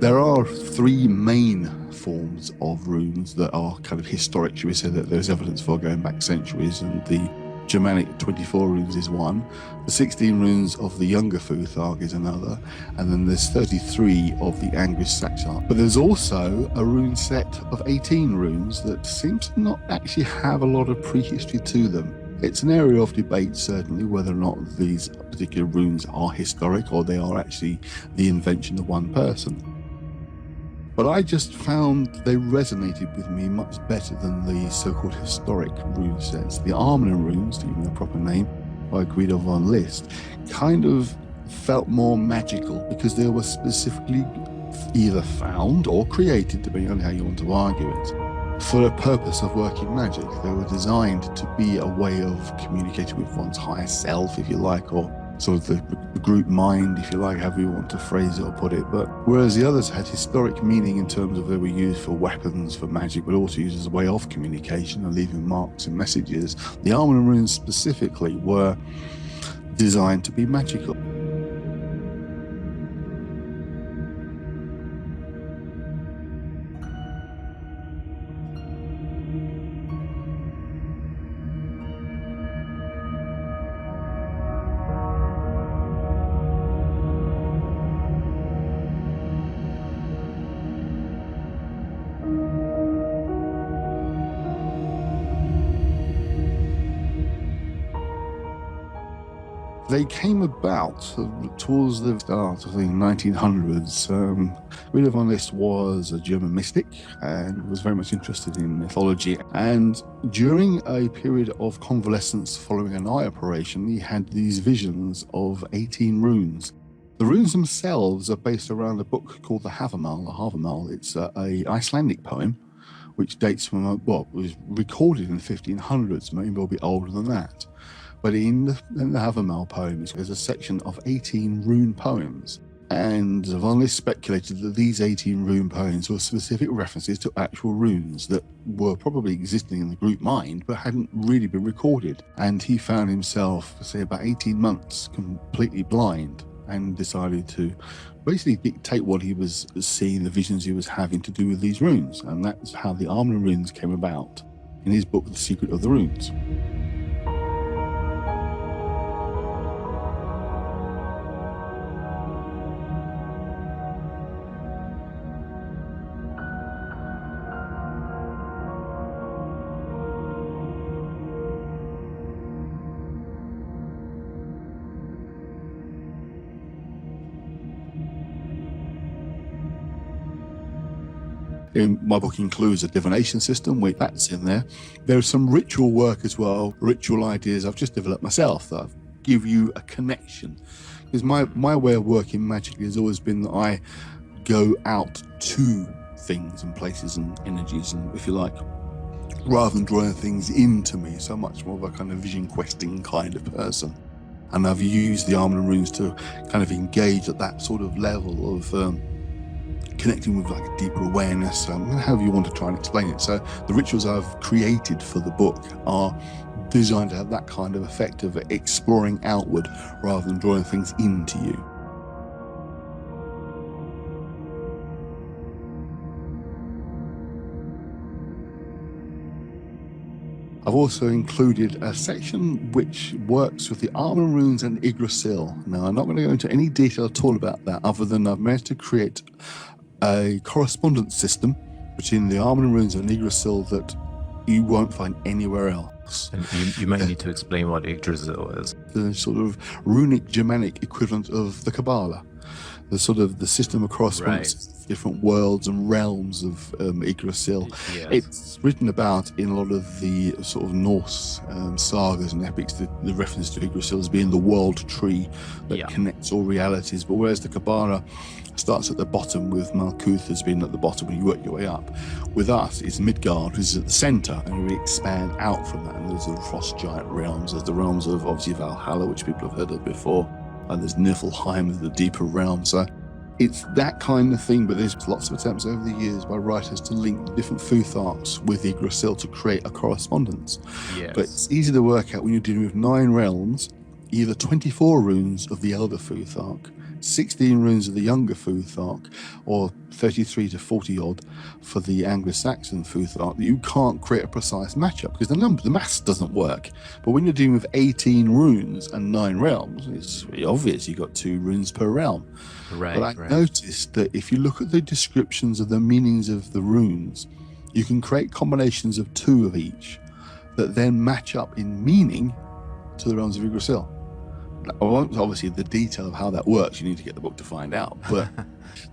There are three main forms of runes that are kind of historic, should we say, that there's evidence for going back centuries, and the Germanic 24 runes is one, the 16 runes of the younger Futhark is another, and then there's 33 of the Anglo-Saxon. But there's also a rune set of 18 runes that seems to not actually have a lot of prehistory to them. It's an area of debate, certainly, whether or not these particular runes are historic or they are actually the invention of one person. But I just found they resonated with me much better than the so-called historic rune sets. The Armenen runes, to give them a proper name, by Guido von List, kind of felt more magical because they were specifically either found or created, depending on how you want to argue it, for the purpose of working magic. They were designed to be a way of communicating with one's higher self, if you like, or sort of the group mind, if you like, however you want to phrase it or put it. But whereas the others had historic meaning in terms of they were used for weapons, for magic, but also used as a way of communication and leaving marks and messages, the Armenen runes specifically were designed to be magical. They came about towards the start of the 1900s. Guido von List was a German mystic and was very much interested in mythology. And during a period of convalescence following an eye operation, he had these visions of 18 runes. The runes themselves are based around a book called the Havamal. It's an Icelandic poem, which dates from, was recorded in the 1500s, maybe a bit older than that. But in the Havamal poems, there's a section of 18 rune poems. And von List speculated that these 18 rune poems were specific references to actual runes that were probably existing in the group mind, but hadn't really been recorded. And he found himself, say, about 18 months completely blind, and decided to basically dictate what he was seeing, the visions he was having to do with these runes. And that's how the Armenen runes came about in his book, The Secret of the Runes. In my book includes a divination system, which that's in there. There's some ritual work as well, ritual ideas I've just developed myself that give you a connection. Because my way of working magically has always been that I go out to things and places and energies, and if you like, rather than drawing things into me, so much more of a kind of vision questing kind of person. And I've used the Armenen runes to kind of engage at that sort of level of connecting with like a deeper awareness, however you want to try and explain it. So the rituals I've created for the book are designed to have that kind of effect of exploring outward rather than drawing things into you. I've also included a section which works with the Armenen runes and Yggdrasil. Now, I'm not going to go into any detail at all about that, other than I've managed to create a correspondence system between the Armenen runes and Yggdrasil that you won't find anywhere else. And you might need to explain what Yggdrasil is. The sort of runic Germanic equivalent of the Kabbalah. The sort of the system across different worlds and realms of Yggdrasil. Yes. It's written about in a lot of the sort of Norse sagas and epics, the reference to Yggdrasil as being the world tree that connects all realities. But whereas the Kabbalah starts at the bottom, with Malkuth as being at the bottom when you work your way up, with us it's Midgard, which is at the centre, and we expand out from that. And there's the frost giant realms, there's the realms of obviously Valhalla, which people have heard of before, and there's Niflheim, the deeper realm. So it's that kind of thing, but there's lots of attempts over the years by writers to link different Futharks with Yggdrasil to create a correspondence. Yes. But it's easy to work out when you're dealing with 9 realms, either 24 runes of the Elder Futhark, 16 runes of the younger Futhark, or 33 to 40 odd for the Anglo-Saxon Futhark, that you can't create a precise matchup because the maths doesn't work. But when you're dealing with 18 runes and 9 realms, it's pretty obvious you've got 2 runes per realm. Right. But I noticed that if you look at the descriptions of the meanings of the runes, you can create combinations of 2 of each that then match up in meaning to the realms of Yggdrasil. Obviously, the detail of how that works, you need to get the book to find out. But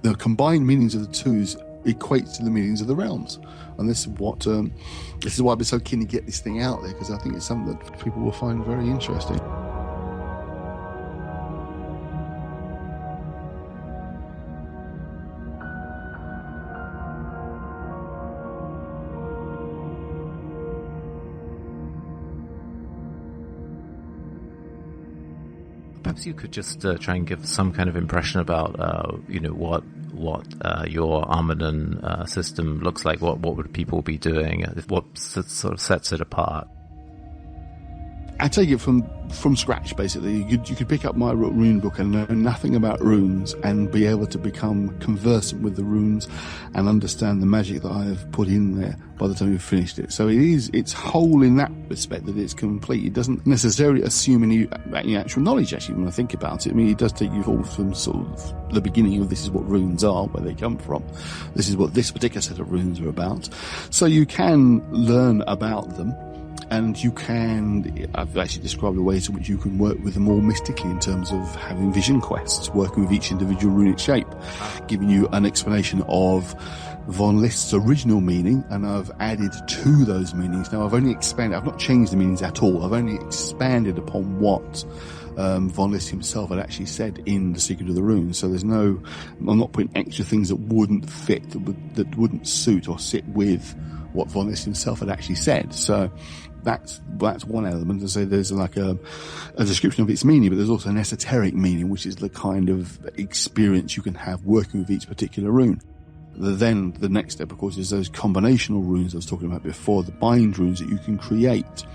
the combined meanings of the 2s equates to the meanings of the realms, and this is why I've been so keen to get this thing out there, because I think it's something that people will find very interesting. Perhaps you could just try and give some kind of impression about, what your Armadan system looks like. What would people be doing? What sort of sets it apart? I take it from scratch, basically. You could pick up my rune book and know nothing about runes and be able to become conversant with the runes and understand the magic that I have put in there by the time you've finished it. So it's whole in that respect, that it's complete. It doesn't necessarily assume any actual knowledge, actually, when I think about it. I mean, it does take you forward from sort of the beginning of this is what runes are, where they come from. This is what this particular set of runes are about. So you can learn about them. And I've actually described the ways in which you can work with them more mystically in terms of having vision quests, working with each individual runic shape, giving you an explanation of Von List's original meaning, and I've added to those meanings. Now, I've not changed the meanings at all. I've only expanded upon what Von List himself had actually said in The Secret of the Runes. So I'm not putting extra things that wouldn't fit, that wouldn't suit or sit with what Von List himself had actually said. So that's one element. So there's like a description of its meaning, but there's also an esoteric meaning, which is the kind of experience you can have working with each particular rune. Then the next step, of course, is those combinational runes I was talking about before, the bind runes that you can create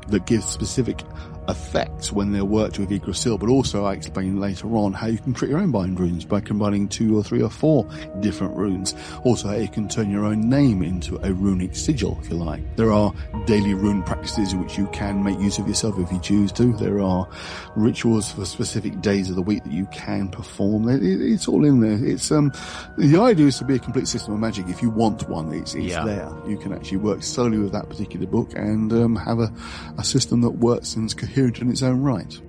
that give specific effects when they're worked with Yggdrasil, but also I explain later on how you can create your own bind runes by combining 2 or 3 or 4 different runes. Also, how you can turn your own name into a runic sigil, if you like. There are daily rune practices which you can make use of yourself if you choose to. There are rituals for specific days of the week that you can perform. It's all in there. It's the idea is to be a complete system of magic. If you want one, it's there. You can actually work solely with that particular book and have a system that works and is coherent in its own right.